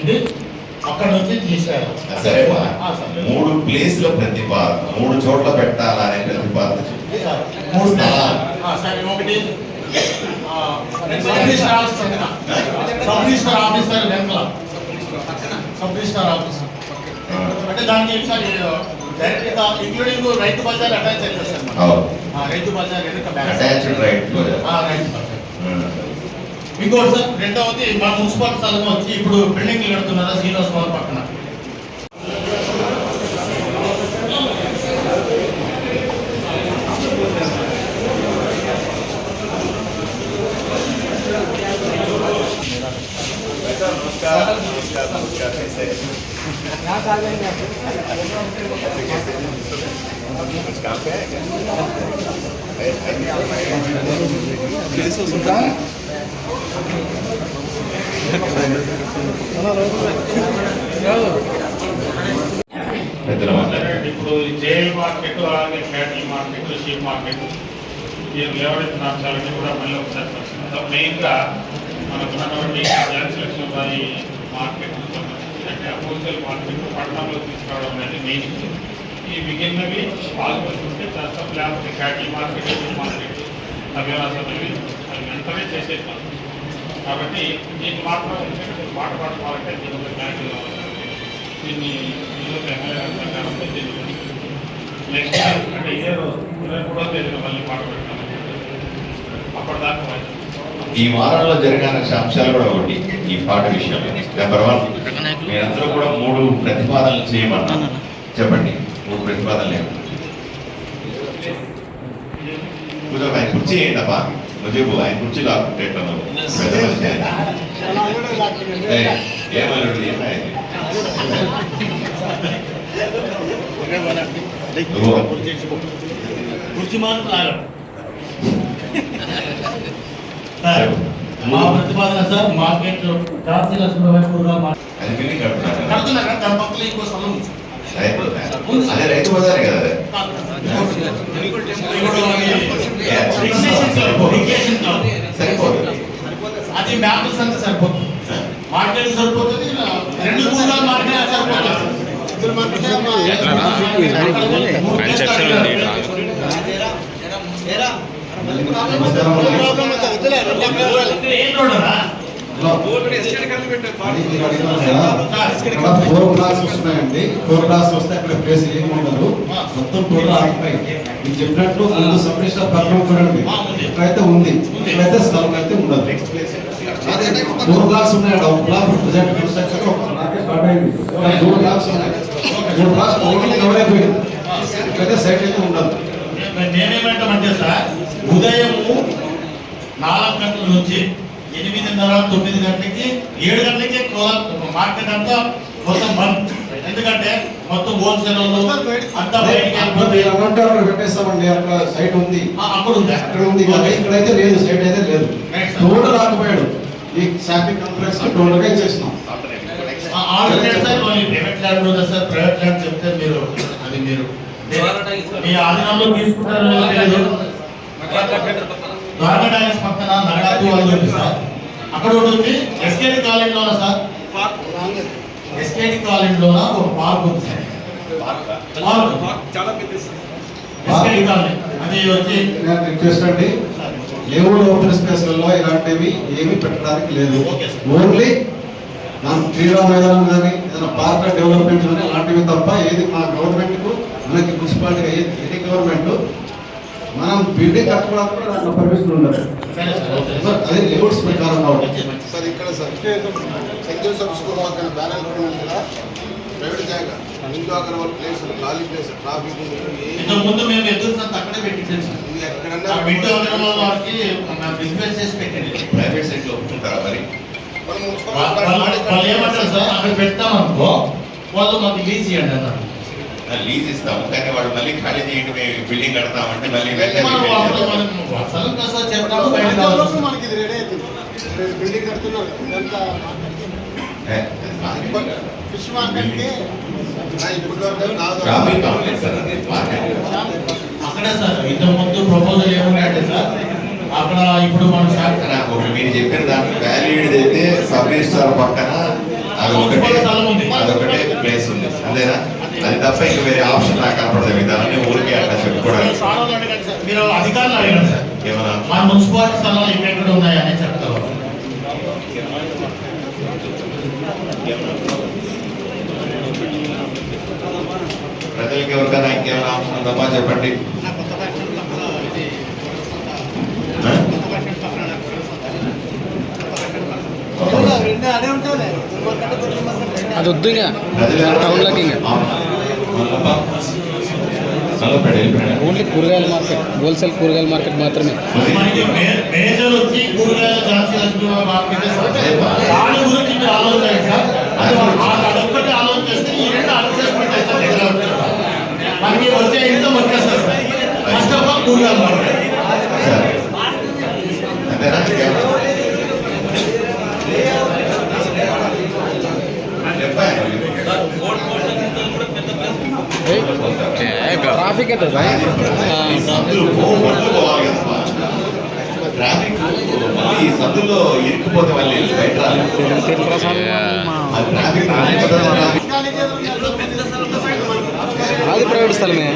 జరిగింది, అక్కడ నుంచి తీసారు. సరే, 3 ప్లేస్ల ప్రతిపాదన, 3 చోట్ల పెట్టాలనే ప్రతిపాదన 3 స్థలాలు. ఒకటి సబ్ రిజిస్టర్ ఆఫీసర్ వెంకల, సబ్ రిజిస్టర్ ఆఫీసర్ అంటే దానికి డైరెక్ట్ గా ఇంక్లూడింగ్ రైతు బజార్ అటాచ్ అయిపోతారు. రైతు బజార్ ఇంకోటి సార్, రెండవది మా మున్సిపల్ స్థలం వచ్చి ఇప్పుడు బిల్డింగ్లు కడుతున్నారా శ్రీనివాస్ భవన్ పక్కన. ఇప్పుడు జేఎల్ మార్కెట్, అలాగే క్యాటిల్ మార్కెట్, షీప్ మార్కెట్, ఈ లేవనెత్తిన అంశాలన్నీ కూడా మళ్ళీ ఒకసారి పరిశీలిద్దాం. మెయిన్గా మనకు ఉన్నటువంటి సెలక్షన్ బాయ్ మార్కెట్ అంటే హోల్సేల్ మార్కెట్ పట్టణంలో తీసుకురావడం అనేది మెయిన్. ఈ మిగిలినవి పాల్గొంటుంటే చట్టం లేకపోతే క్యాటిల్ మార్కెట్, షీప్ మార్కెట్ అవి వెంటనే చేసేస్తాం. కాబట్టి దీన్ని మాత్రం పాట పాడుకోవాలంటే దీని ఒక బ్యాంకు దీన్ని నెక్స్ట్ అంటే ఇదే రోజు 23వ తేదీన మళ్ళీ పాట పెడతాం. అప్పటిదాకా ఈ వారంలో జరగాల్సిన అంశాలు కూడా ఒకటి ఈ పాట విషయంలో. నెంబర్ 1, మీరందరూ కూడా 3 ప్రతిపాదనలు చేయమన్నా చెప్పండి. 3 ప్రతిపాదనలు ఏమన్నా ఆయన కుర్చీ ఏంటబ్బా ముజే ఆయన కుర్చీ లాక్కుంటే ఏమన్నాడు కుర్చీ మా ప్రతిపాదన సార్ మార్కెట్ జాతీయ అదే రైతు బజార్ కదా. అది మ్యాప్స్ అంతా సరిపోతుంది, మార్కెట్ సరిపోతుంది, 2 కూడలు మార్కెట్ సరిపోతుంది. ఇక్కడ 4 బ్లాక్స్ వస్తున్నాయండి. 4 బ్లాక్స్ వస్తే అక్కడ ప్లేస్ ఏమి ఉండదు, మొత్తం టోటల్ ఆక్యుపై. మీకు చెప్పినట్టు ముందు సబ్ రిజిస్టర్ పక్కన చూడండి, ఇక్కడైతే ఉంది, ఇక్కడైతే స్థలం అయితే ఉండదు. 4 బ్లాక్స్ ఉన్నాయి. ఒక బ్లాక్ ప్రజెంట్ కన్స్ట్రక్షన్ స్టార్ట్ అయింది. 2 బ్లాక్స్ ఉన్నాయి. 3 బ్లాక్స్ టోటల్ కవర్ అయిపోయింది. ఇక్కడైతే సైట్ అయితే ఉండదు. నేనేమంటామంటే సార్, ఉదయం 4 గంటల నుంచి 8:30, 9 గంటలకి 7 గంటలకి మార్కెట్ అంతా మొత్తం బంద్. ఎందుకంటే మొత్తం హోల్సేల్ అంతా పెట్టేస్తామండి. అక్కడ సైట్ ఉంది, అక్కడ ఉంది, అక్కడ ఉంది, ఇక్కడైతే లేదు, సైట్ అయితే లేదు. టోటల్ ఆకుపోయాడు. ఈ షాపింగ్ కాంప్లెక్స్ టోటల్ గా ఇచ్చేసినాం. ప్రైవేట్ ల్యాండ్ ఉందా సార్? ప్రైవేట్ ల్యాండ్ చెప్తే మీరు అది మీరు మీ ఆధీనంలో తీసుకుంటారు. ద్వారకా టైల్స్ పక్కన నగరాకు వాళ్ళు ఉంది సార్, అక్కడ ఒకటి ఉంది. ఎస్కేడి కాలనీలోనా సార్? ఎస్కేడి కాలనీలోనా ఒక పార్క్ ఉంది సార్. ఎస్కేడి కాలనీ అది వచ్చి రిక్వెస్ట్ అండి, లేవుడ్ ఓపెన్ స్పేస్లలో ఇలాంటివి ఏమీ పెట్టడానికి లేదు. ఓన్లీ మనం క్రీడా మైదానం కానీ ఏదైనా పార్క్ డెవలప్మెంట్ కానీ అలాంటివి తప్ప ఏది మన గవర్నమెంట్కు మనకి మున్సిపాలిటీ ఎనీ గవర్నమెంట్ మనం బిల్డింగ్ కట్టుకోవడానికి కూడా దాంట్లో పర్మిషన్ ఉండదు. అదే లేఅవుట్స్ ప్రకారం కాబట్టి సార్ ఇక్కడ సార్ సెంట్రల్ సబ్ స్కూల్ పక్కన బ్యానర్ కదా ప్రైవేట్ జాగా ఇంట్లో అక్కడ వాళ్ళ ప్లేస్ ఖాళీ ప్లేస్ ట్రాఫిక్ ముందు మేము ఎదురు సార్ అక్కడే పెట్టించాను సార్. ఎక్కడన్నా విండో వాళ్ళకి బిజినెస్ చేసి పెట్టండి. ప్రైవేట్ సైట్ లో ఒప్పుకుంటారా మరి? వాళ్ళు ఏమంటారు సార్, అక్కడ పెడతాం అనుకో వాళ్ళు మాకు లీజ్ ఇవ్వండి అన్నారు. లీజ్ ఇస్తాము కానీ వాడు మళ్ళీ ఖాళీ చేయండి మేము బిల్డింగ్ కడతామంటే మళ్ళీ మనకి ఇది రెడీ అవుతుంది. బిల్డింగ్ కడుతున్నారు ఇదంతా ఫిష్ మార్కెట్కి అక్కడే సార్ ఇంతకు ముందు ప్రపోజల్ ఏమున్నాయంటే సార్ అక్కడ ఇప్పుడు మన మీరు చెప్పిన దాంట్లో వ్యాలిడ్ అయితే సబ్ రిజిస్ట్రార్ పక్కన అదొకటే ప్లేస్ ఉంది అంతేనా? అది తప్ప ఇంకా వేరే ఆప్షన్ నాకు కనపడదు. మిగతాన్ని ఊరికే అట్లా చెప్పుకోవడానికి మీరు అధికారులు అడిగారు సార్, ఏమన్నా మా మున్సిపాలిటీ స్థలాలు ఎక్కడ ఉన్నాయని చెప్తారు. ప్రజలకు ఎవరికైనా ఇంకేమైనా ఆప్షన్ ఉందమ్మా చెప్పండి. అది వద్దు ఇంకా ప్రజలు టౌన్లోకి ఇంకా ఓన్లీ కూరగాయల మార్కెట్, హోల్సేల్ కూరగాయల మార్కెట్ మాత్రమే. మనకి మేజర్ వచ్చి కూరగాయల జాతి మార్కెట్ దాని గురించి మీరు ఆలోచించండి సార్. అదొక్కటి ఆలోచన చేస్తే ఈ రెండు అడ్జస్ట్మెంట్ అవుతుంది. మనకి వచ్చే ఇన్కమ్ వచ్చేస్తారు సార్. ఫస్ట్ ఆఫ్ ఆల్ కూరగాయల మార్కెట్ అంతేనా? ట్రాఫిక్ అవుతుంది ట్రాఫిక్ మళ్ళీ సందులో ఇరుక్కుపోతే మళ్ళీ బయట రాలేదు. అది ట్రాఫిక్ అది ప్రైవేట్ స్థలమే.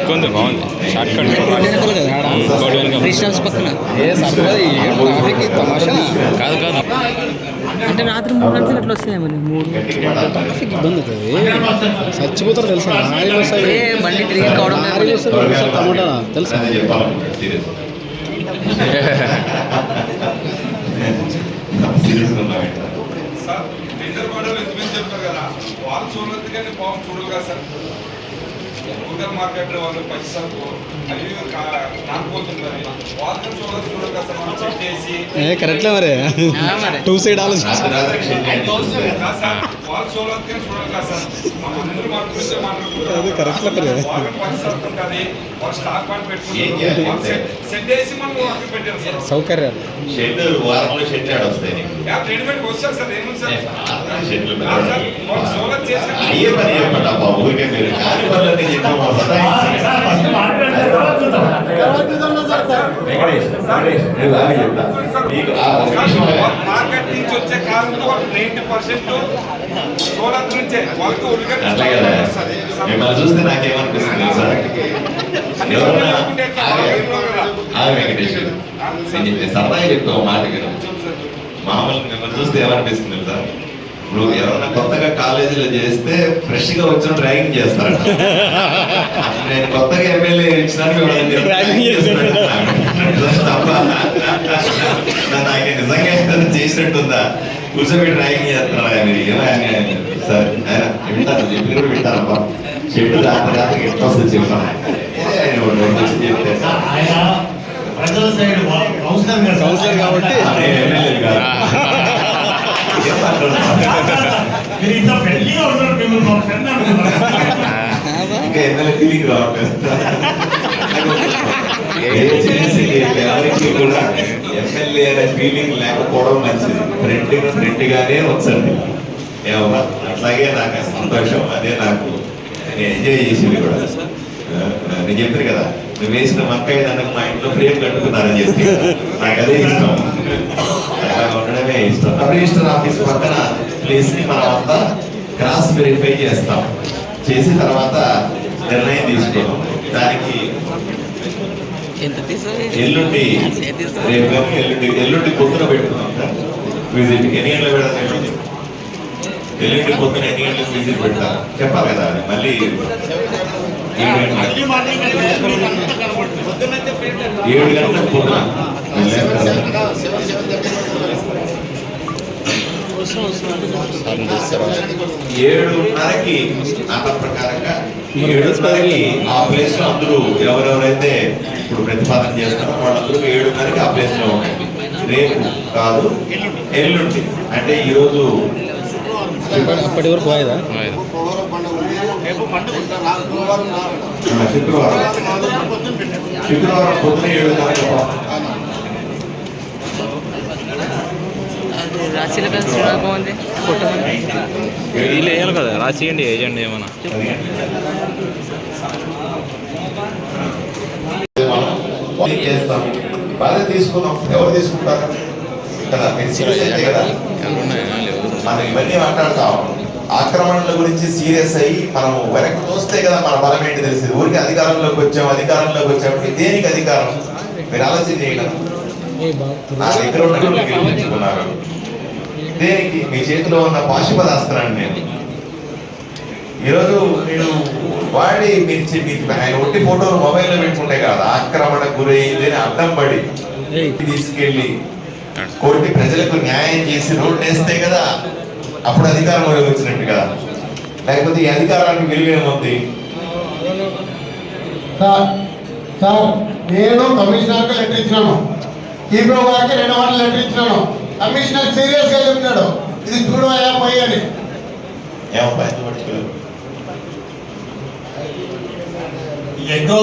కొంచెం బాగుంది షార్ట్ కట్ క్రిస్టియన్స్ పక్కన ఏ సర్వది ట్రాఫిక్ తమాషా కాదు కాదు అంటే రాత్రి 3 గంటలకు అట్లా వస్తాయి మరి 3 ట్రాఫిక్ ఇబ్బంది అవుతుంది. చచ్చిపోతారు తెలుసా? లారీ వస్తాయి, బండి తిరిగి కావడం లారీ వస్తారు, టమాటా తెలుసా? అదే చెప్పాలనుకుంటున్నాను సీరియస్గా ఉన్నాం. సార్ టెండర్ పడవలు ఎంతమంది చెప్పారు కదా, వాళ్ళు చూడలేదు కానీ పాపం చూడరు కదా సార్. కూరగాయల మార్కెట్ వాళ్ళు పచ్చిసరుకు అవి నాటుపోతుంటారు, వాళ్ళని చూడరు కదా సార్. మనం చెక్ చేసి కరెక్ట్లే మరి టూ సైడ్ ఆలోచించారు. కాదు సార్, వాళ్ళు చూడలేదు కానీ చూడరు కదా సార్. మనం అందరూ మాట్లాడుకుంటే కరెక్ట్లే వాళ్ళు పచ్చిసరుకు ఉంటుంది, వాళ్ళు స్టాక్ పాయింట్ పెట్టుకుంటారు, సెట్ వేసి మనం అక్కడ పెట్టారు సార్. సౌకర్యాలు షెడ్ వారంలో షెడ్ యాడ్ వస్తాయి నీకు. ట్రీట్మెంట్ వస్తారు సార్. ఏముంది సార్ షెడ్లు సార్, వాళ్ళు సోలర్ చేసి అయ్యే పని చెప్పండి అబ్బా, ఊరికే మీరు కాని పనులన్నీ చెప్పాము. మార్కెట్ నుంచి వచ్చే కాలంలో 90% సోలర్ నుంచే వాళ్ళకి అట్లా కదా, మిమ్మల్ని చూస్తే నాకేమనిపిస్తుంది సార్, ఎవరన్నా వెంకటేశ్వర నేను సరదాగా చెప్తావు మాట కదా, మామూలుగా మిమ్మల్ని చూస్తే ఏమనిపిస్తుంది సార్, ఇప్పుడు ఎవరన్నా కొత్తగా కాలేజీలో చేస్తే ఫ్రెష్ గా వచ్చిన డ్రాయింగ్ చేస్తారు. నేను కొత్తగా ఎమ్మెల్యే ఇచ్చినాను నాకు నిజంగా ఏదైనా చేసినట్టుందా, కూర్చోబెట్టి డ్రాయింగ్ చేస్తున్నారా మీరు? సార్ ఆయన వింటారు, చెప్పి కూడా వింటారబ్బా. చెప్పి రాత్రి ఎట్లా వస్తుంది చెప్పాను చెప్తే ఆయన ప్రజల సైడ్ కౌన్సిలర్ కాబట్టి నేను ఎమ్మెల్యే కాదు. మీరు ఇంత ఫ్రెండ్లీగా ఉన్నారు, మిమ్మల్ని మా ఫ్రెండ్ అనుకున్నారు. ఇంకా ఎమ్మెల్యే ఫీలింగ్ రావట్లేదు. ఎవరికి కూడా ఎమ్మెల్యే అనే ఫీలింగ్ లేకపోవడం మంచిది. ఫ్రెండ్గానే వచ్చండి. ఏమన్నా అట్లాగే నాకు సంతోషం, అదే నాకు నేను ఎంజాయ్ చేసింది కూడా. నేను చెప్పాను కదా, నువ్వు వేసిన వంకాయ దానికి మా ఇంట్లో ఫ్రేమ్ కట్టుకున్నారని చెప్పి నాకు అదే ఇష్టం. అలా ఉండడమే ఇష్టం. సబ్ రిజిస్టర్ ఆఫీస్ పక్కన ప్లేస్ ని మనం అంతా క్రాస్ వెరిఫై చేస్తాం. చేసిన తర్వాత నిర్ణయం తీసుకోవడం. దానికి ఎల్లుండి రేపు కానీ ఎల్లుండి పొద్దున పెట్టుకున్నాం సార్ విజిట్. ఎన్ని గంటలు పెడతాం? ఎల్లుండి పొద్దున ఎన్ని గంటలకు విజిట్ పెడతాం చెప్పాలి కదా. అది మళ్ళీ 7 గంటలకు పొద్దున 7:30కి అన్న ప్రకారంగా 7:30కి ఆ ప్లేస్ లో అందరూ ఎవరెవరైతే ఇప్పుడు ప్రతిపాదన చేస్తారో వాళ్ళందరూ 7:30కి ఆ ప్లేస్ లో ఉండండి. రేపు కాదు ఎల్లుండి, అంటే ఈరోజు అప్పటి వరకు వాయిదా శుక్రవారం పొద్దున 7:30 రాశిలో కలిసి బాగుంది వీళ్ళు వేయాలి కదా, రాసియండి ఏజెంట్ ఏమన్నా. చేస్తాం. బాగా తీసుకున్నాం. ఎవరు తీసుకుంటారు కదా? మీరు సీరియస్ అయితే కదా మనం ఇవన్నీ మాట్లాడతాం. ఆక్రమణల గురించి సీరియస్ అయ్యి మనం వెనక్కి చూస్తే కదా మన బలం ఏంటి తెలిసింది. ఊరికి అధికారంలోకి వచ్చామంటే దేనికి అధికారం మీరు ఆలోచన చేయడం. నా దగ్గర ఉన్న గెలిపించుకున్నారు దేనికి? మీ చేతిలో ఉన్న పాశుపదాస్త్రాన్ని నేను ఈరోజు నేను వాడి మీరు ఆయన ఒట్టి ఫోటోలు మొబైల్లో పెట్టుకుంటే కాదు, ఆక్రమణ గురైంది అని అడ్డం పడి తీసుకెళ్ళి కోర్టు ప్రజలకు న్యాయం చేసి రోడ్డు వేస్తే కదా అప్పుడు అధికారం వచ్చినట్టు కదా. లేకపోతే ఈ అధికారానికి విలువేముంది? సార్ నేను కమిషనర్కి లెటర్ ఇచ్చినాను, ఈబ్రో గారికి 2 వారాలు లెటర్ ఇచ్చినాను. కమిషనర్ సీరియస్ గా చెప్తున్నాడు ఇది చూడవయ్యా పోయి అని. ఎన్నో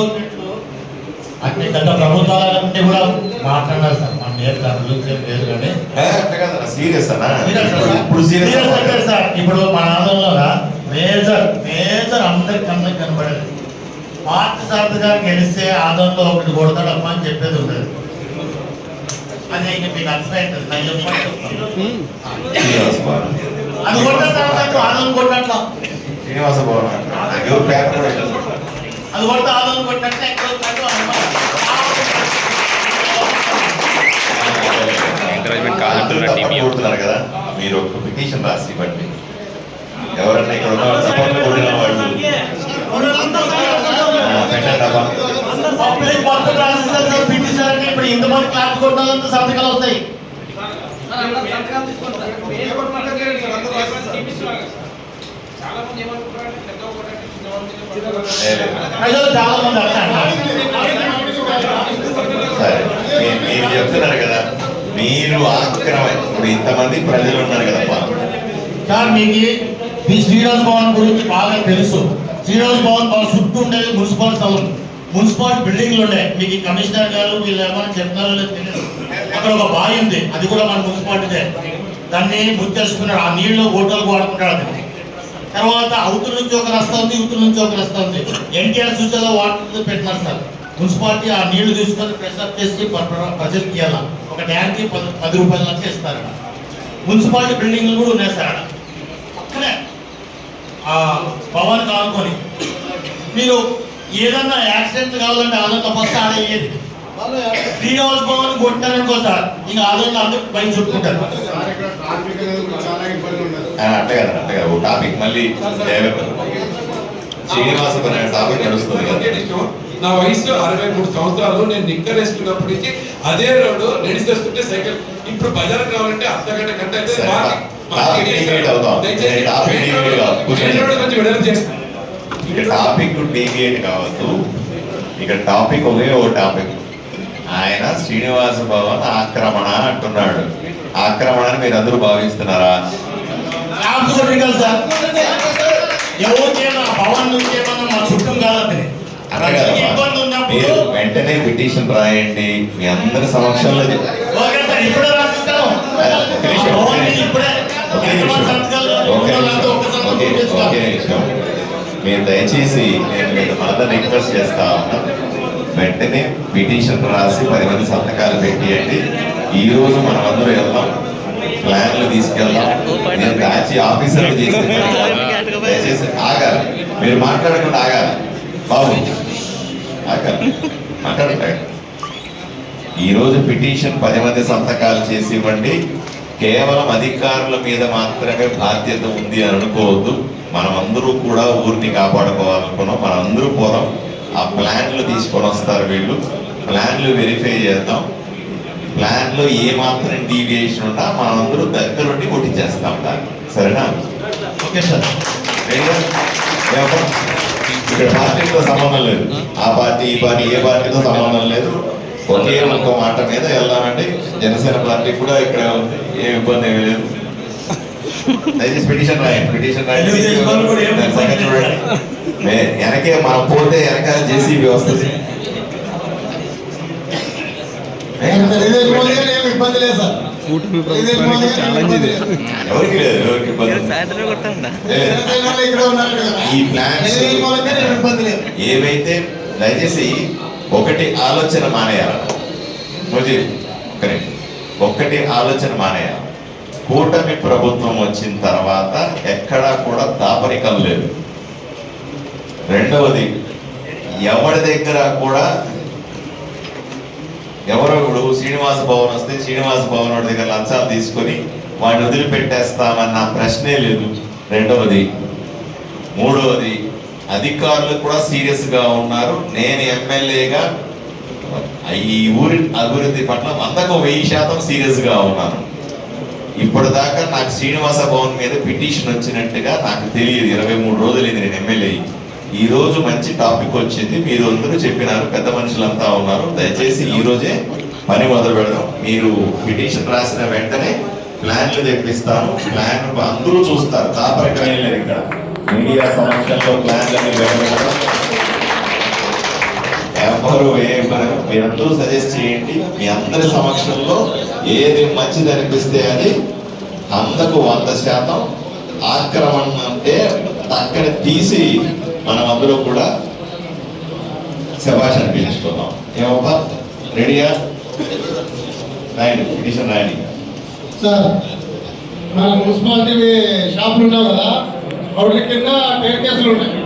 అన్ని గత ప్రభుత్వాలంటే కూడా మాట్లాడారు సార్. మన నేతలు లేదు కానీ సీరియస్ సార్ ఇప్పుడు మన ఆందోళన మేజర్ అందరికన్నా కనబడేది పార్టీ సార్ గారు గెలిస్తే ఆందోళనలో ఒకటి కొడతాడమ్మా అని చెప్పేది ఉండదు. అది మీకు అర్థమైంది. అది కొట్టాడు ఆందోళన కొట్టినట్లా శ్రీనివాస భవన్ అది కొడితే ఆందోళన కొట్టినట్లే ఎంకరేజ్మెంట్ కాదంటున్నారు కదా. మీరు ఒక పిటిషన్ రాసి ఇవ్వండి. ఎవరన్నా ఇక్కడ ఉన్న సపోర్ట్ కొట్టిన వాళ్ళు ఇప్పుడు ఇంతమంది క్లాస్ కొట్టాలంటే సంతకాలు వస్తాయి. చాలా మంది సరే మీరు చెప్తున్నారు కదా, మీరు ఆక్రమ ఇప్పుడు ఇంతమంది ప్రజలు ఉన్నారు కదమ్మా సార్. మీకు ఈ శ్రీనివాస్ భవన్ గురించి బాగా తెలుసు. శ్రీనివాస్ భవన్ చుట్టూ ఉండేది మున్సిపల్ స్థలం, మున్సిపల్ బిల్డింగ్లు ఉన్నాయి. మీకు కమిషనర్ గారు వీళ్ళు ఏమైనా చెప్తున్నారో లేదు తెలియదు. అక్కడ ఒక బావి ఉంది, అది కూడా మన మున్సిపాలిటీదే. దాన్ని ముచ్చేసుకున్నాడు, ఆ నీళ్ళు ఓటర్లకు వాడుకుంటాడు. తర్వాత అవతల నుంచి ఒక రస్తా ఉంది, ఇవతల నుంచి ఒక రస్తా ఉంది. ఎన్టీఆర్ సూచనలో వాటర్ పెట్టినారు సార్. మున్సిపాలిటీ ఆ నీళ్లు తీసుకొని ప్రెషర్ చేసి ప్రజలకు ఇవ్వాలి. ఒక ట్యాంక్కి 10 రూపాయల లెక్క ఇస్తారు. మున్సిపాలిటీ బిల్డింగ్లు కూడా ఉన్నాయి సార్. అక్కడే ఆ భవన్ కానుకొని మీరు ఏదన్నా యాక్సిడెంట్ కావాలంటే ఆదంలో ఫస్ట్ ఆడయ్యేది. శ్రీనివాస్ భవన్ కొట్టారనుకో సార్, ఇంకా ఆదంలో అందరూ బయట చుట్టుకుంటారు. అంటే కదా ఓ టాపిక్ మళ్ళీ శ్రీనివాస టాపిక్ నడుస్తుంది కదా. నా వయసు 63 సంవత్సరాలు. నేను నిక్కర్ వేసుకున్నప్పటికీ అదే రోడ్డు నడిచేస్తుంటే సైకిల్. ఇప్పుడు బజార్ కావాలంటే అర్ధగంట గంట అయితే టాపిక్ డీవియేట్ కావద్దు. ఇక్కడ టాపిక్ ఒకే ఓ టాపిక్. ఆయన శ్రీనివాస భవన్ ఆక్రమణ అంటున్నాడు. ఆక్రమణ అని మీరు అందరూ భావిస్తున్నారా? మీరు వెంటనే పిటిషన్ రాయండి మీ అందరి సమక్షంలో. మీరు దయచేసి నేను మీరు మళ్ళీ రిక్వెస్ట్ చేస్తా ఉన్నా, వెంటనే పిటిషన్ రాసి 10 మంది సంతకాలు పెట్టియండి. ఈ రోజు మనం అందరూ వెళ్దాం, ప్లాన్లు తీసుకెళ్దాం. నేను దాచి ఆఫీసర్లు చేసి దయచేసి ఆగాలి. మీరు మాట్లాడకుండా ఆగాలి బాబు, ఆగాలి, మాట్లాడండి. ఈరోజు పిటిషన్ 10 మంది సంతకాలు చేసి ఇవ్వండి. కేవలం అధికారుల మీద మాత్రమే బాధ్యత ఉంది అని అనుకోవద్దు. మనం అందరూ కూడా ఊరిని కాపాడుకోవాలనుకున్నాం. మనం అందరూ పోదాం. ఆ ప్లాన్లు తీసుకొని వస్తారు వీళ్ళు, ప్లాన్లు వెరిఫై చేద్దాం. ప్లాన్లో ఏ మాత్రం డీవియేషన్ ఉన్నా మనం అందరూ దగ్గరుండి కొట్టించేస్తాం దాన్ని. సరేనా? Okay sir. ఇక్కడ పార్టీతో సంబంధం లేదు. ఆ పార్టీ ఈ పార్టీ ఏ పార్టీతో సంబంధం లేదు. ఒకే ఒక్క మాట మీద వెళ్దామంటే జనసేన పార్టీ కూడా ఇక్కడ ఉంది, ఏ ఇబ్బంది ఏమీ లేదు. దయచేసి పిటిషన్ రాయండి, పిటిషన్ రాయండి. చూడండి వెనకే మనం పోతే వెనకాల జేసీబీ వస్తుంది. ఇబ్బంది లేదు సార్. ఎవరికి లేదు, ఎవరికి ఇబ్బంది. ఈ ప్లాన్స్ ఏవైతే దయచేసి ఒకటి ఆలోచన మానేయాలి. ఈరోజే ఒక్కటి ఆలోచన మానేయాలి. కూటమి ప్రభుత్వం వచ్చిన తర్వాత ఎక్కడా కూడా దాపరికం లేదు. రెండవది, ఎవరి దగ్గర కూడా ఎవరో ఇప్పుడు శ్రీనివాస భవన్ వస్తే శ్రీనివాస భవన్ వాడి దగ్గర లంచాలు తీసుకొని వాడిని వదిలిపెట్టేస్తామన్న ప్రశ్నే లేదు. రెండవది. మూడవది, అధికారులు కూడా సీరియస్గా ఉన్నారు. నేను ఎమ్మెల్యేగా ఈ ఊరి అభివృద్ధి పట్ల 100% సీరియస్గా ఉన్నాను. ఇప్పటిదాకా నాకు శ్రీనివాస భవన్ మీద పిటిషన్ వచ్చినట్టుగా నాకు తెలియదు. 23 రోజులైంది నేను ఎమ్మెల్యే. ఈ రోజు మంచి టాపిక్ వచ్చింది, మీరు అందరూ చెప్పినారు, పెద్ద మనుషులంతా ఉన్నారు. దయచేసి ఈ రోజే పని మొదలు పెడదాం. మీరు పిటిషన్ రాసిన వెంటనే ప్లాన్లు తెప్పిస్తాను. ప్లాన్ అందరూ చూస్తారు, దాపరికమే లేదు. ఇక్కడ మీడియా సమక్షంలో ప్లాన్లన్నీ వెళ్ళడం ఎవరు మీరందరూ సజెస్ట్ చేయండి. మీ అందరి సమక్షంలో ఏది మంచిది అనిపిస్తే అది 100% ఆక్రమణ అంటే అక్కడ తీసి మనం అందరూ కూడా శభాష్ అనిపించుకుందాం. ఏమబ్బా, రెడీయా? రాయండి, పిటిషన్ రాయండి. సార్, మన మున్సిపాలిటీ షాపులు ఉన్నావు కదా, వాటి కింద టేర్ కేసులు ఉన్నాయి.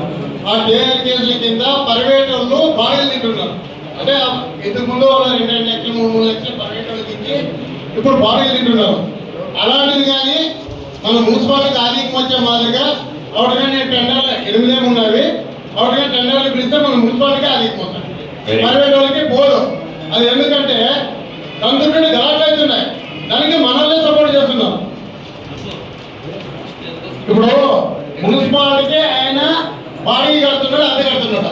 ఆ టేర్ కేసుల కింద ప్రైవేట్ వాళ్ళు బాగా తింటున్నారు. అంటే ఇంతకు ముందు వాళ్ళు 2 లక్షలు 3 లక్షలు ప్రైవేట్ వాళ్ళకి ఇచ్చి ఇప్పుడు బాగా తింటున్నారు. అలాంటిది కానీ మన మున్సిపాలిటీకి ఆధిక్యం వచ్చే మాదిరిగా అవుట్గానే టెండర్లు 8 ఉన్నవి. అవుట్గా టెండర్లు పిలిస్తే మన మున్సిపాలిటీకి ఆధిక్యం అవుతాయి, ప్రైవేట్ వాళ్ళకి పోదు. అది ఎందుకంటే కందుకని గలాట్లు అవుతున్నాయి. దానికి మనల్ని సపోర్ట్ చేస్తున్నాం. ఇప్పుడు మున్సిపాలిటీకి ఆయన బాడీ కడుతున్నాడు, అద్దె కడుతున్నాడు.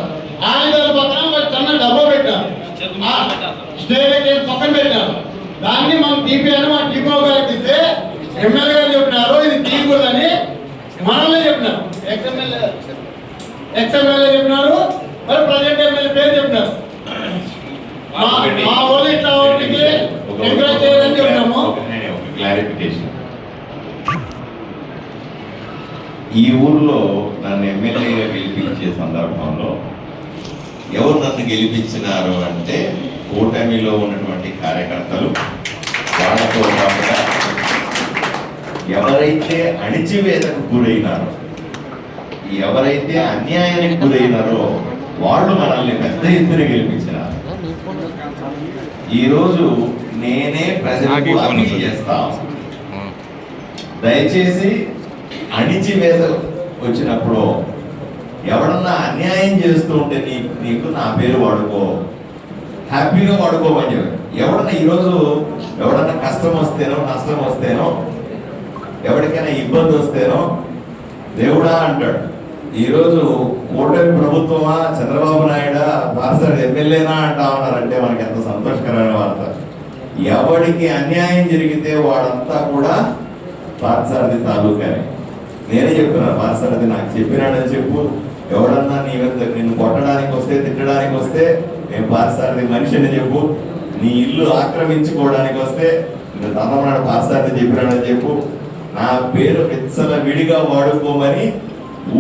ఆయన దాని పక్కన మరి చిన్న డబ్బా పెట్టారు, స్టే పక్కన పెట్టారు. దాన్ని మనం టీపీ అని మన టీపీ గారికి ఇస్తే ఎమ్మెల్యే గారు చెప్పినారు ఇది తీయకూడదని మనల్ని చెప్పినారు. ఎక్స్ఎమ్మెల్యే చెప్పినారు, మరి ప్రజెంట్ ఎమ్మెల్యే పేరు చెప్పినారు. మా వాళ్ళు ఇట్లా వాటికి ఎంకరేజ్ చేయాలని చెప్పినాము. క్లారిఫికేషన్. ఈ ఊర్లో నన్ను ఎమ్మెల్యేగా గెలిపించే సందర్భంలో ఎవరు నన్ను గెలిపించినారు అంటే కూటమిలో ఉన్నటువంటి కార్యకర్తలు, వాళ్ళతో పాటుగా ఎవరైతే అణిచివేతకు గురైనారో, ఎవరైతే అన్యాయానికి గురైనారో వాళ్ళు మనల్ని పెద్ద ఎత్తున గెలిపించినారు. ఈరోజు నేనే ప్రజలకు అప్పీల్ చేస్తాను, దయచేసి అణిచివేత వచ్చినప్పుడు ఎవడన్నా అన్యాయం చేస్తూ ఉంటే నీకు నా పేరు వాడుకో, హ్యాపీగా వాడుకోమని చెప్పి. ఎవడన్నా ఈరోజు ఎవడన్నా కష్టం వస్తేనో నష్టం వస్తేనో ఎవరికైనా ఇబ్బంది వస్తేనో దేవుడా అంటాడు. ఈరోజు కూటమి ప్రభుత్వమా, చంద్రబాబు నాయుడా, పార్సల్ ఎమ్మెల్యేనా అంటా ఉన్నారంటే మనకి ఎంత సంతోషకరమైన వార్త. ఎవడికి అన్యాయం జరిగితే వాడంతా కూడా పార్సారథి తాలూకానే. నేనే చెప్తున్నాను, పార్సారథి నాకు చెప్పినాడని చెప్పు. ఎవడన్నా నిన్ను కొట్టడానికి వస్తే, తిట్టడానికి వస్తే నేను పార్సారథి మనిషి అని చెప్పు. నీ ఇల్లు ఆక్రమించుకోవడానికి వస్తే నేను తనమన్నాడు పార్సారథి చెప్పినాడని చెప్పు. నా పేరు విచ్చల విడిగా వాడుకోమని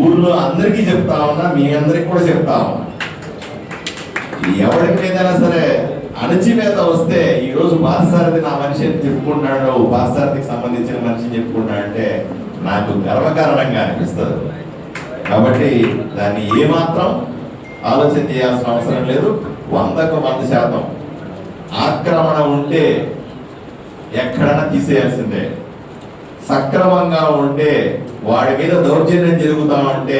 ఊర్లో అందరికీ చెప్తా ఉన్నా, మీ అందరికి కూడా చెప్తా ఉన్నా. ఎవరికి ఏదైనా సరే అణచివేత వస్తే ఈరోజు పార్సారథి నా మనిషి అని చెప్పుకుంటాడు, పార్సారథికి సంబంధించిన మనిషిని చెప్పుకుంటాడంటే నాకు గర్వకారణంగా అనిపిస్తుంది. కాబట్టి దాన్ని ఏమాత్రం ఆలోచన చేయాల్సిన అవసరం లేదు. 100% ఆక్రమణ ఉంటే ఎక్కడైనా తీసేయాల్సిందే. సక్రమంగా ఉంటే వాడి మీద దౌర్జన్యం జరుగుతామంటే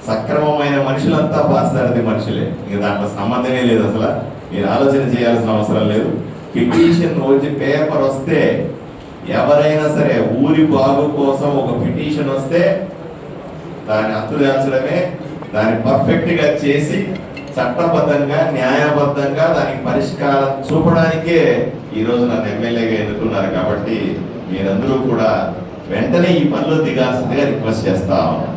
సక్రమమైన మనుషులంతా పార్సారథి మనుషులే. ఇక దాంట్లో సంబంధమే లేదు. అసలు మీరు ఆలోచన చేయాల్సిన అవసరం లేదు. పిటిషన్ రోజు పేపర్ వస్తే ఎవరైనా సరే ఊరి బాగు కోసం ఒక పిటిషన్ వస్తే దాన్ని అంతుదాల్చడమే, దాన్ని పర్ఫెక్ట్గా చేసి చట్టబద్ధంగా న్యాయబద్ధంగా దానికి పరిష్కారం చూపడానికే ఈరోజు నన్ను ఎమ్మెల్యేగా ఎన్నుకున్నారు. కాబట్టి మీరందరూ కూడా వెంటనే ఈ పనిలో దిగాల్సిందిగా రిక్వెస్ట్ చేస్తా ఉన్నా.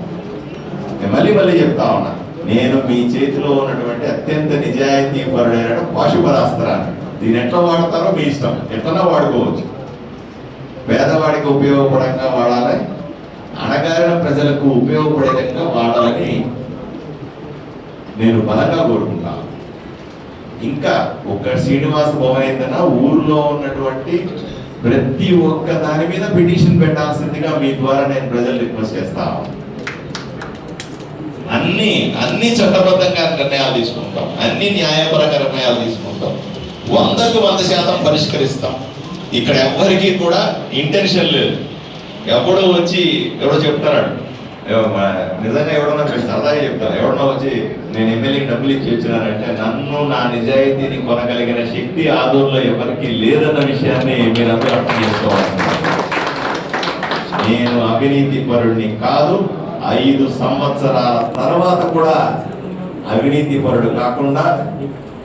నేను మళ్ళీ చెప్తా ఉన్నా, నేను మీ చేతిలో ఉన్నటువంటి అత్యంత నిజాయితీ పరుడైన పాశుపరాస్త్రాన్ని దీన్ని ఎట్లా వాడతారో మీ ఇష్టం, ఎట్లన్నా వాడుకోవచ్చు. పేదవాడికి ఉపయోగపడంగా వాడాలి, అణగారిన ప్రజలకు ఉపయోగపడే విధంగా వాడాలని నేను బలంగా కోరుకుంటాను. ఇంకా ఒక శ్రీనివాస భవన్ ఏంటన్నా ఊర్లో ఉన్నటువంటి ప్రతి ఒక్క దాని మీద పిటిషన్ పెట్టాల్సిందిగా మీ ద్వారా నేను ప్రజలు రిక్వెస్ట్ చేస్తాను. అన్ని చట్టబద్ధంగా నిర్ణయాలు తీసుకుంటాం, అన్ని న్యాయపరంగా నిర్ణయాలు తీసుకుంటాం, 100కు 100% పరిష్కరిస్తాం. ఇక్కడ ఎవ్వరికీ కూడా ఇంటెన్షన్ లేదు. ఎవడో వచ్చి ఎవడో చెప్తాడు, నిజంగా ఎవడన్నా సరదాగా చెప్తాను, ఎవడన్నా వచ్చి నేను ఎమ్మెల్యేకి డబ్బులు ఇచ్చి వచ్చినానంటే నన్ను నా నిజాయితీని కొనగలిగిన శక్తి ఆదోళనలో ఎవరికి లేదన్న విషయాన్ని మీరందరూ అర్థం చేసుకోవాలి. నేను అవినీతి పరుడిని కాదు, 5 సంవత్సరాల తర్వాత కూడా అవినీతి పరుడు కాకుండా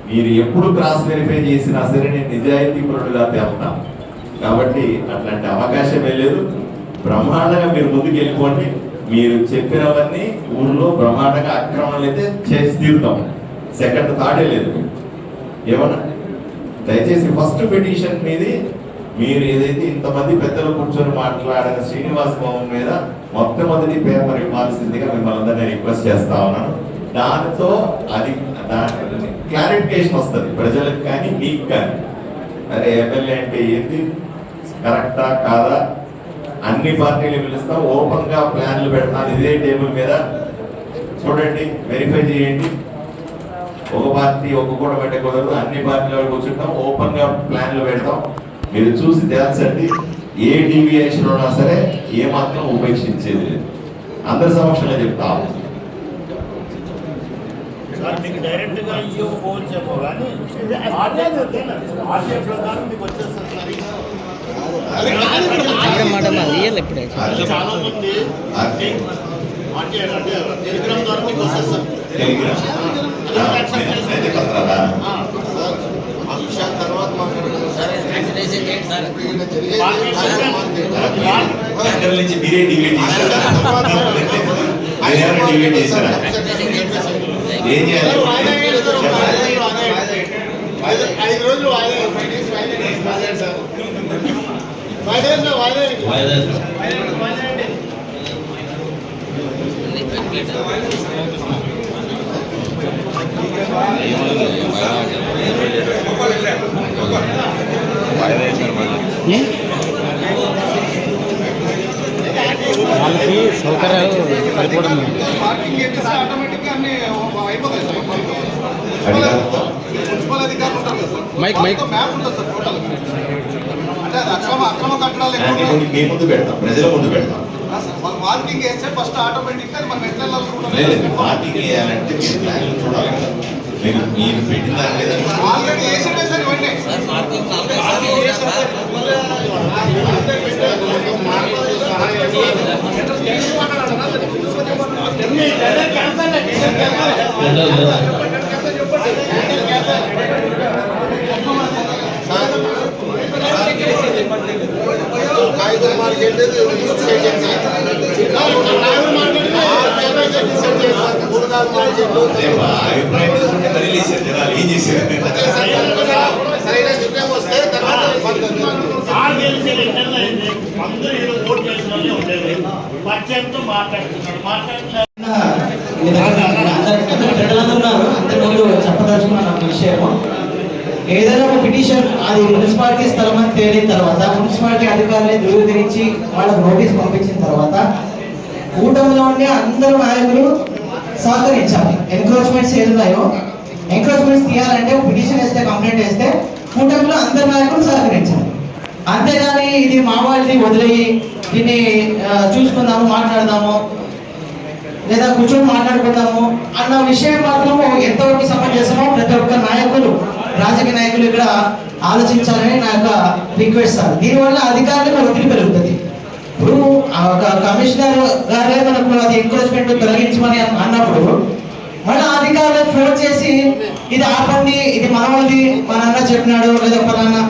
మీరు ఎప్పుడు క్రాస్ వెరిఫై చేసినా సరే నేను నిజాయితీ పరుడుగా తేలుతాను. కాబట్టి అట్లాంటి అవకాశమే లేదు. బ్రహ్మాండంగా మీరు ముందుకు వెళ్ళిపోండి. మీరు చెప్పినవన్నీ ఊర్లో బ్రహ్మాండంగా అక్రమాలు అయితే చేసి తీరుతాం. సెకండ్ థాటే లేదు. ఏమన్నా దయచేసి ఫస్ట్ పిటిషన్ మీది మీరు ఏదైతే ఇంతమంది పెద్దలు కూర్చొని మాట్లాడిన శ్రీనివాస భవన్ మీద మొట్టమొదటి పేపర్ ఇవ్వాల్సిందిగా మిమ్మల్ని అందరినీ రిక్వెస్ట్ చేస్తా ఉన్నాను. దానితో అది క్లారిఫికేషన్ వస్తుంది ప్రజలకు కానీ మీకు కానీ. అరే ఎమ్మెల్యే అంటే ఏంటి, కరెక్టా కాదా, అన్ని పార్టీలు పిలుస్తాం, ఓపెన్ గా ప్లాన్లు పెడతాను ఇదే టేబుల్ మీద చూడండి, వెరిఫై చేయండి. ఒక పార్టీ ఒక కూడా పెట్టే కుదరదు, అన్ని పార్టీలు కూర్చుంటాం, ఓపెన్ గా ప్లాన్లు పెడతాం. మీరు చూసి తేల్చండి. ఏ డీవియేషన్ ఉన్నా సరే ఏ మాత్రం ఉపేక్షించేది లేదు. అందరి సమక్షంలో చెప్తాం. మీకు డైరెక్ట్ గా ఇవ్వకపోవచ్చేమో కానీ ఆశయ ప్రకారం మీకు వచ్చేస్తుంది. ఇప్పుడే చాలా మంది టెలిగ్రామ్ ద్వారా మీకు వస్తుంది ఆ విషయాల తర్వాత సెంటర్ నుంచి మీరే డివైడ్ చేశారా? ఏం చేయాలి? 5 రోజులు వాళ్ళకి సౌకర్యాలు సరిపోవడం మైక్ మీ ముందు పెడతాం, ప్రజల ముందు పెడతాం. మార్కింగ్ వేస్తే ఫస్ట్ ఆటోమేటిక్గా మనం ఎట్లా లేదు, మార్కింగ్ వేయాలంటే మీరు ప్లాన్లు చూడాలి కదా. మీరు పెట్టిన దాని మీద ఆల్రెడీ వేసారు సార్ ఇవన్నీ కాగితం మార్కెట్ సరైన నిర్ణయం వస్తే చెప్పదలుచుకున్నాను ఒక విషయము. ఏదైనా ఒక పిటిషన్ అది మున్సిపాలిటీ స్థలం అని తేలిన తర్వాత మున్సిపాలిటీ అధికారులే ధృవీకరించి వాళ్ళకు నోటీస్ పంపించిన తర్వాత కూటమిలో ఉండే అందరూ నాయకులు సహకరించాలి. ఎన్క్రోచ్మెంట్స్ ఏదున్నాయో ఎంక్రోచ్మెంట్స్ తీయాలంటే పిటిషన్ వేస్తే కంప్లైంట్ వేస్తే కూటమిలో అందరు నాయకులు సహకరించాలి. అంతేగాని ఇది మా వాళ్ళని వదిలేయి దీన్ని చూసుకుందాము, మాట్లాడదాము, లేదా కూర్చొని మాట్లాడుకుందాము అన్న విషయం మాత్రము ఎంతవరకు సమంజసమో ప్రతి ఒక్క నాయకులు, రాజకీయ నాయకులు ఇక్కడ ఆలోచించాలని నా యొక్క రిక్వెస్ట్ సార్. దీనివల్ల అధికారులకు ఒత్తిడి పెరుగుతుంది. ఇప్పుడు ఒక కమిషనర్ గారే మనకు అది ఎంక్రోచ్మెంట్ తొలగించమని అన్నప్పుడు మళ్ళీ అధికారులకు ఫోన్ చేసి ఇది ఆపండి, ఇది మనది, మన అన్న చెప్పినాడు, లేదా పలానా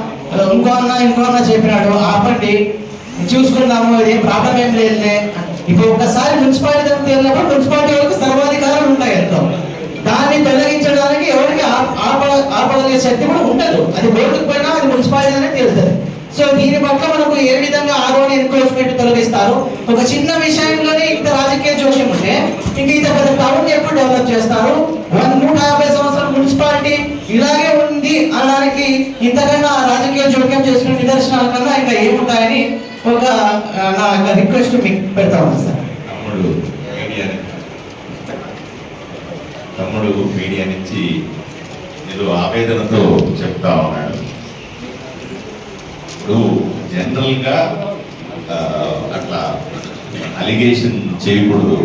ఇంకో అన్న చెప్పినాడు, ఆపండి, చూసుకుందాము, ఇది ప్రాబ్లం ఏం లేదులే. ఇప్పుడు ఒకసారి మున్సిపాలిటీ వెళ్ళినప్పుడు మున్సిపాలిటీ వాళ్ళకి సర్వాధికారాలు ఉంటాయి ఎంతో. దాన్ని తొలగించడానికి ఎవరికి ఆపగలిగే శక్తి కూడా ఉండదు. అది బోర్డుకు పోయినా అది మున్సిపాలిటీ అనేది తెలుస్తుంది. సో దీని పట్ల మనకు ఏ విధంగా ఆరోగ్య ఎన్క్రోచ్మెంట్ తొలగిస్తారు? ఒక చిన్న విషయంలోనే ఇంత రాజకీయ జోక్యం ఉంటే ఇంక ఇంత పెద్ద టౌన్ ఎప్పుడు డెవలప్ చేస్తారు? 150 సంవత్సరాల మున్సిపాలిటీ ఇలాగే అనడానికి ఇంతకన్నా రాజకీయ జోక్యం చేసుకునే నిదర్శనాల కన్నా ఇంకా ఏముంటాయని ఒక నా రిక్వెస్ట్ మీకు పెడతా ఉన్నాను సార్. తమ్ముడు మీడియా నుంచి ఏదో ఆవేదనతో చెప్తా ఉన్నాడు. ఇప్పుడు జనరల్గా అట్లా అలిగేషన్ చేయకూడదు.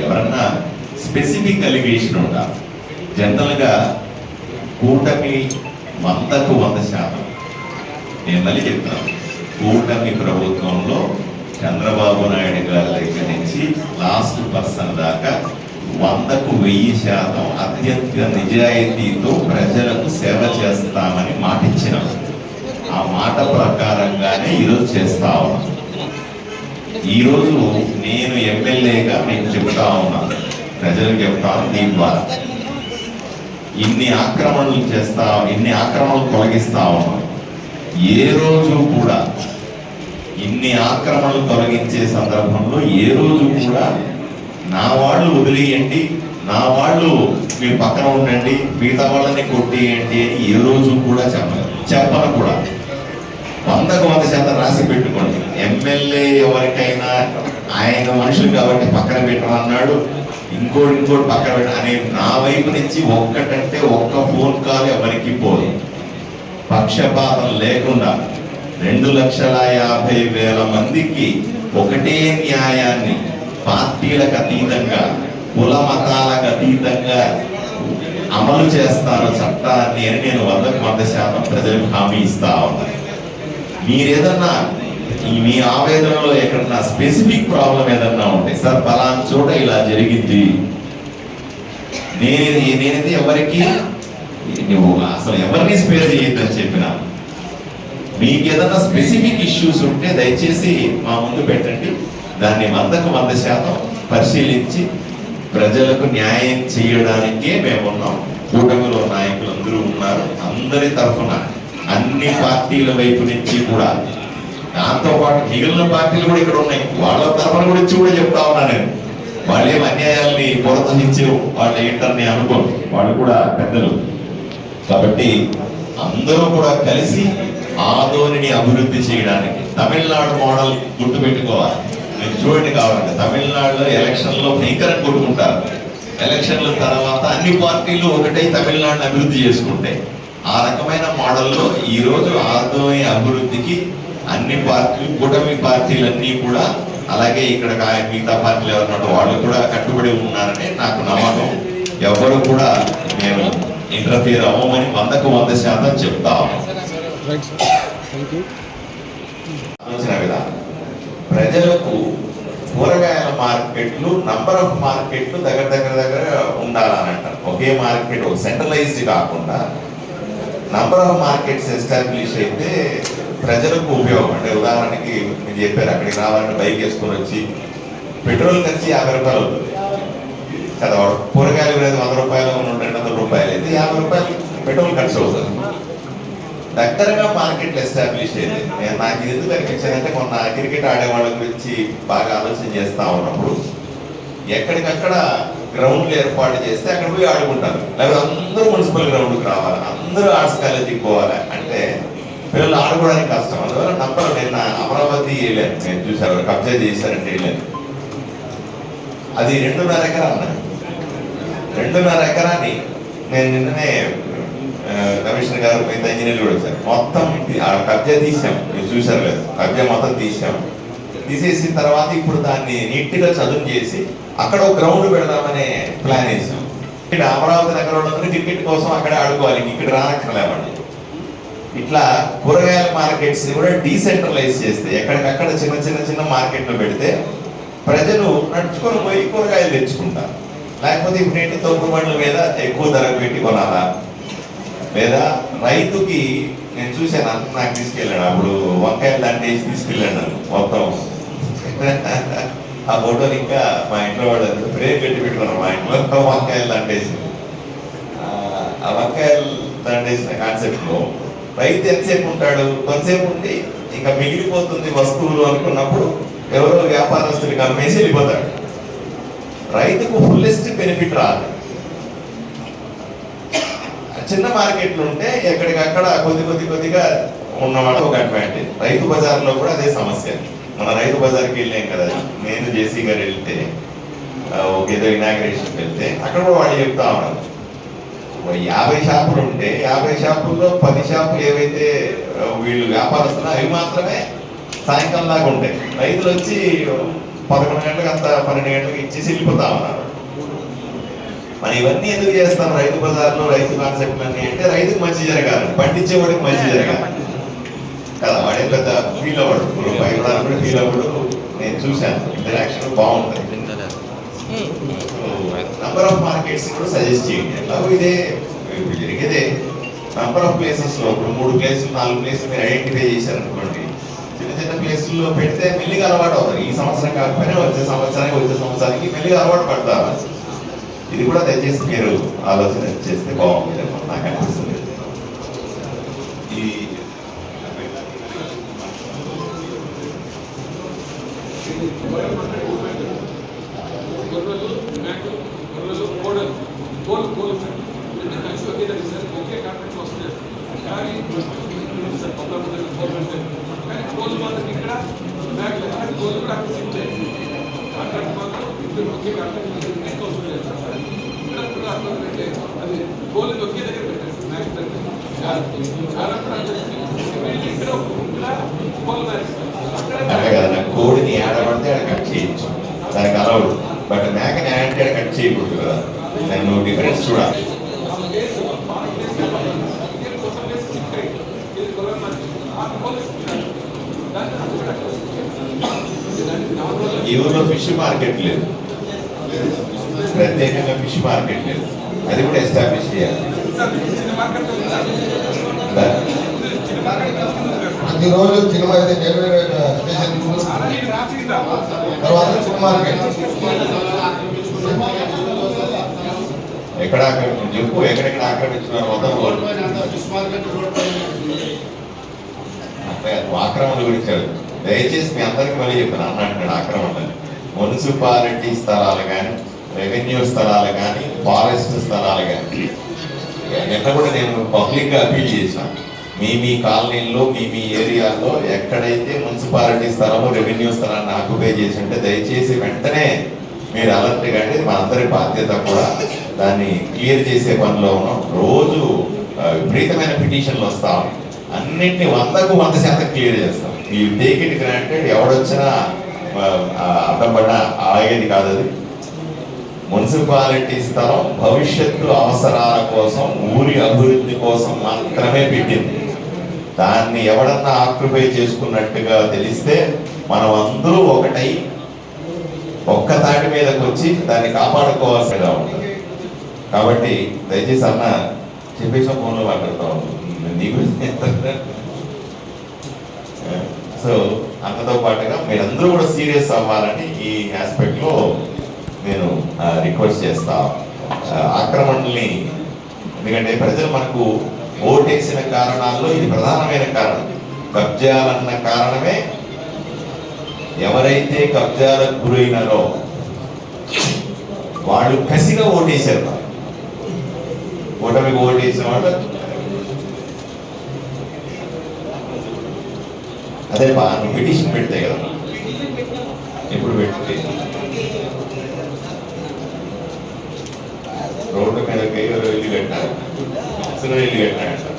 ఎవరన్నా స్పెసిఫిక్ అలిగేషన్ ఉండాలి. జనరల్గా కూటమి 100% నేను మళ్ళీ చెప్తాను, కూటమి ప్రభుత్వంలో చంద్రబాబు నాయుడు గారి దగ్గర నుంచి లాస్ట్ పర్సన్ దాకా 100% అత్యంత నిజాయితీతో ప్రజలకు సేవ చేస్తామని మాట ఇచ్చినాం. ఆ మాట ప్రకారంగానే ఈరోజు చేస్తా ఉన్నాం. ఈరోజు నేను ఎమ్మెల్యేగా నేను చెబుతా ఉన్నాను, ప్రజలకు చెప్తాను, దీని ద్వారా ఇన్ని ఆక్రమణలు ఇన్ని ఆక్రమణలు తొలగిస్తా ఉన్నాం. ఏ రోజు కూడా ఇన్ని ఆక్రమణలు తొలగించే సందర్భంలో ఏ రోజు కూడా నా వాళ్ళు వదిలేయండి, నా వాళ్ళు మీ పక్కన ఉండండి, మిగతా వాళ్ళని కొట్టేయండి అని ఏ రోజు కూడా చెప్పను కూడా. 100% రాసి పెట్టుకోండి. ఎమ్మెల్యే ఎవరికైనా ఆయన మనుషులు కాబట్టి పక్కన పెట్టమన్నాడు, ఇంకోటి పక్కన పెట్ట అని నా వైపు నుంచి ఒక్కటంటే ఒక్క ఫోన్ కాల్ ఎవరికి పోదు. పక్షపాతం లేకుండా 2,50,000 మందికి ఒకటే న్యాయాన్ని పార్టీలకు అతీతంగా, కుల మతాలకు అతీతంగా అమలు చేస్తాను చట్టాన్ని అని నేను 100% ప్రజలకు హామీ ఇస్తా ఉన్నాను. మీరేదన్నా మీ ఆవేదనలో ఎక్కడన్నా స్పెసిఫిక్ ప్రాబ్లం ఏదన్నా ఉంటే, సార్ పలానా చోట ఇలా జరిగింది, నేనైతే ఎవరికి నువ్వు అసలు ఎవరిని స్పేర్ చేయొద్దని చెప్పిన, మీకు ఏదన్నా స్పెసిఫిక్ ఇష్యూస్ ఉంటే దయచేసి మా ముందు పెట్టండి. దాన్ని 100% పరిశీలించి ప్రజలకు న్యాయం చేయడానికే మేమున్నాం. కూటమిలో నాయకులు అందరూ ఉన్నారు. అందరి తరఫున అన్ని పార్టీల వైపు నుంచి కూడా, దాంతోపాటు మిగిలిన పార్టీలు కూడా ఇక్కడ ఉన్నాయి, వాళ్ళ తరఫున గురించి కూడా చెప్తా ఉన్నా నేను. వాళ్ళు ఏం అన్యాయాల్ని ప్రోత్సహించే వాళ్ళు ఏంటని అనుకోండి, వాళ్ళు కూడా పెద్దలు. కాబట్టి అందరూ కూడా కలిసి ఆదోనిని అభివృద్ధి చేయడానికి తమిళనాడు మోడల్ గుర్తుపెట్టుకోవాలి. మీరు చూడండి, కావాలంటే తమిళనాడులో ఎలక్షన్లో భయంకరంగా కొట్టుకుంటారు. ఎలక్షన్ల తర్వాత అన్ని పార్టీలు ఒకటే తమిళనాడుని అభివృద్ధి చేసుకుంటాయి. ఆ రకమైన మోడల్లో ఈరోజు ఆదోని అభివృద్ధికి అన్ని పార్టీలు, కూటమి పార్టీలన్నీ కూడా, అలాగే ఇక్కడ మిగతా పార్టీలు ఎవరన్నా వాళ్ళు కూడా కట్టుబడి ఉన్నారని నాకు నమ్మకం. ఎవరు కూడా నేను ఇంటర్ఫియర్ అవ్వమని 100% చెప్తా ఆలోచన విధానం. ప్రజలకు కూరగాయల మార్కెట్లు, నంబర్ ఆఫ్ మార్కెట్లు దగ్గర ఉండాలని అంటారు. ఒకే మార్కెట్, ఒక సెంట్రలైజ్డ్ కాకుండా నంబర్ ఆఫ్ మార్కెట్స్ ఎస్టాబ్లిష్ అయితే ప్రజలకు ఉపయోగం. అంటే ఉదాహరణకి మీరు చెప్పారు, అక్కడికి రావాలంటే బైక్ వేసుకొని వచ్చి పెట్రోల్ ఖర్చు 50 రూపాయలు అవుతుంది కదా. కూరగాయలు 100 రూపాయలు, 200 రూపాయలు అయితే 50 రూపాయలు పెట్రోల్ ఖర్చు అవుతుంది. దగ్గరగా మార్కెట్లు ఎస్టాబ్లిష్ అయితే, నాకు ఇది ఎందుకు అనిపించిందంటే, మొన్న క్రికెట్ ఆడే వాళ్ళ గురించి బాగా ఆలోచన చేస్తా ఉన్నప్పుడు ఎక్కడికక్కడ గ్రౌండ్లు ఏర్పాటు చేస్తే అక్కడ పోయి ఆడుకుంటారు. లేకపోతే అందరూ మున్సిపల్ గ్రౌండ్కి రావాలి, అందరూ ఆర్ట్స్ కాలేజీకి పోవాలి అంటే పిల్లలు ఆడుకోవడానికి కష్టం. అందువల్ల నంబర్ నిన్న అమరావతి వెళ్ళాను, నేను చూసాను, కబ్జా చేశారంటే వెళ్ళాను. అది 2.5 ఎకరా అన్నారు. 2.5 ఎకరాన్ని నేను నిన్ననే కమిషనర్ గారు, మిగతా ఇంజనీర్లు కూడా వచ్చారు, మొత్తం కబ్జా తీసాం. మీరు చూసారు లేదు, కబ్జా మొత్తం తీసాం. తీసేసిన తర్వాత ఇప్పుడు దాన్ని నీట్గా చదువు చేసి అక్కడ ఒక గ్రౌండ్ పెడదామనే ప్లాన్ వేసాం. ఇక్కడ అమరావతి దగ్గర ఉన్నందుకు క్రికెట్ కోసం అక్కడే ఆడుకోవాలి, ఇక్కడ రానక్కర్లేమండి. ఇట్లా కూరగాయల మార్కెట్స్ కూడా డీసెంట్రలైజ్ చేస్తే, ఎక్కడికక్కడ చిన్న మార్కెట్లు పెడితే ప్రజలు నడుచుకొని పోయి కూరగాయలు తెచ్చుకుంటారు. లేకపోతే ఇప్పుడు తొక్కుడు బండ్ల మీద ఎక్కువ ధరకు పెట్టి కొనాలా, లేదా రైతుకి నేను చూశాను, నాకు తీసుకెళ్ళాడు, అప్పుడు వంకాయలు దండేసి తీసుకెళ్ళాడు మొత్తం. ఆ ఫోటోని ఇంకా మా ఇంట్లో వాళ్ళు ప్రేమ్ పెట్టుకున్నారు, మా ఇంట్లో వంకాయలు దండేసి. ఆ వంకాయలు దండేసిన కాన్సెప్ట్లో రైతు ఎంతసేపు ఉంటాడు, కొంతసేపు ఉండి ఇంకా మిగిలిపోతుంది వస్తువులు అనుకున్నప్పుడు ఎవరో వ్యాపారస్తుడికి అమ్మేసి వెళ్ళిపోతాడు. రైతుకు ఫుల్లెస్ట్ బెనిఫిట్ రాదు. చిన్న మార్కెట్లు ఉంటే ఎక్కడికక్కడ కొద్దిగా ఉన్నవాడు ఒక అడ్వాంటేజ్. రైతు బజార్లో కూడా అదే సమస్య. మన రైతు బజార్కి వెళ్ళాం కదా, నేను జేసీ గారు వెళ్తే ఏదో ఇనాగ్రేషన్కి వెళ్తే అక్కడ కూడా వాళ్ళు చెప్తా ఉన్నారు 50 షాపులు ఉంటే 50 షాపుల్లో 10 షాపులు ఏవైతే వీళ్ళు వ్యాపారస్తున్నా అవి మాత్రమే సాయంకాలం దాకా ఉంటాయి. రైతులు వచ్చి 11 గంటలకు అంత 12 గంటలకు ఇచ్చేసి వెళ్ళిపోతా ఉన్నారు. మనం ఇవన్నీ ఎందుకు చేస్తాం రైతు బజార్లో రైతు కాన్సెప్ట్ అన్నీ అంటే రైతుకు మంచి జరగాలి, పండించేవాడికి మంచి జరగాలి కదా. వాడే పెద్ద ఫీల్ అవ్వడు, రూపాయి కూడా ఫీల్ అవ్వడు. నేను చూశాను, ఇంటరాక్షన్ బాగుంటుంది. నంబర్ ఆఫ్ మార్కెట్స్ కూడా సజెస్ట్ చేయండి. ఎట్లాగో ఇదే జరిగేదే నంబర్ ఆఫ్ ప్లేసెస్లో ఇప్పుడు 3 ప్లేసులు 4 ప్లేసులు మీరు ఐడెంటిఫై చేశారనుకోండి, చిన్న ప్లేసుల్లో పెడితే మెల్లిగా అలవాటు అవుతారు. ఈ సంవత్సరం కాకపోయినా వచ్చే సంవత్సరానికి మెల్లిగా అలవాటు పడతారు. ఇది కూడా దయచేసి మీరు ఆలోచన చేస్తే బాగుంటుంది నాకు అనిపిస్తుంది. ఈ కోడిని ఆడబడితే ఆడ కట్ చేయొచ్చు, దానికి అలవాడు. బట్ మేకని ఆడంటే కట్ చేయకూడదు కదా. నేను డిఫరెన్స్ చూడాలి. ఈ ఊర్లో ఫిష్ మార్కెట్ లేదు, ప్రత్యేకంగా ఫిష్ మార్కెట్ లేదు. అది కూడా ఎస్టాబ్లిష్ చేయాలి. ప్రతిరోజు సినిమా అయితే డెలివరీ స్టేషన్ తర్వాత సినిమా మార్కెట్ ఎక్కడ చెప్పు, ఎక్కడెక్కడ ఆక్రమించుకున్నారు మొత్తం ఆక్రమణ గురించి. దయచేసి మీ అందరికీ మళ్ళీ చెప్పాను అన్నాడు ఆక్రమణ. మున్సిపాలిటీ స్థలాలు కానీ, రెవెన్యూ స్థలాలు కానీ, ఫారెస్ట్ స్థలాలు కానీ నిన్న కూడా నేను పబ్లిక్గా అపీల్ చేశాను. మీ కాలనీల్లో మీ ఏరియాల్లో ఎక్కడైతే మున్సిపాలిటీ స్థలము రెవెన్యూ స్థలాన్ని ఆక్యుపై చేసి ఉంటే దయచేసి వెంటనే మీరు అలర్ట్ కానీ మనందరి బాధ్యత కూడా దాన్ని క్లియర్ చేసే పనిలో ఉన్నాం. రోజు విపరీతమైన పిటిషన్లు వస్తా ఉన్నాయి. అన్నింటినీ 100% క్లియర్ చేస్తాం. ఈ టేక్ ఇట్ గ్రాంటెడ్, ఎవడొచ్చినా అడ్డంపడినా ఆగేది కాదు. అది మున్సిపాలిటీ స్థలం భవిష్యత్తు అవసరాల కోసం, ఊరి అభివృద్ధి కోసం మాత్రమే పెట్టింది. దాన్ని ఎవడన్నా ఆక్యుపై చేసుకున్నట్టుగా తెలిస్తే మనం అందరూ ఒకటై ఒక్క తాటి మీదకి వచ్చి దాన్ని కాపాడుకోవాల్సిగా ఉంటుంది. కాబట్టి దయచేసి అన్న చెప్పేసిన ఫోన్లో మాట్లాడుతూ ఉంటుంది నీకు. సో అన్నతో పాటుగా మీరందరూ కూడా సీరియస్ అవ్వాలని ఈ ఆస్పెక్ట్లో నేను రిక్వెస్ట్ చేస్తా. ఆక్రమణల్ని, ఎందుకంటే ప్రజలు మనకు ఓటేసిన కారణాల్లో ఇది ప్రధానమైన కారణం. కబ్జాలన్న కారణమే. ఎవరైతే కబ్జాలకు గురైనారో వాళ్ళు కసిగా ఓటేశారు. ఓటమికి ఓటేసిన వాళ్ళు అదే పిటిషన్ పెడితే కదా, ఎప్పుడు పెడితే రోడ్డు మీద ఇల్లు కట్టారు, ఇల్లు కట్టాడు.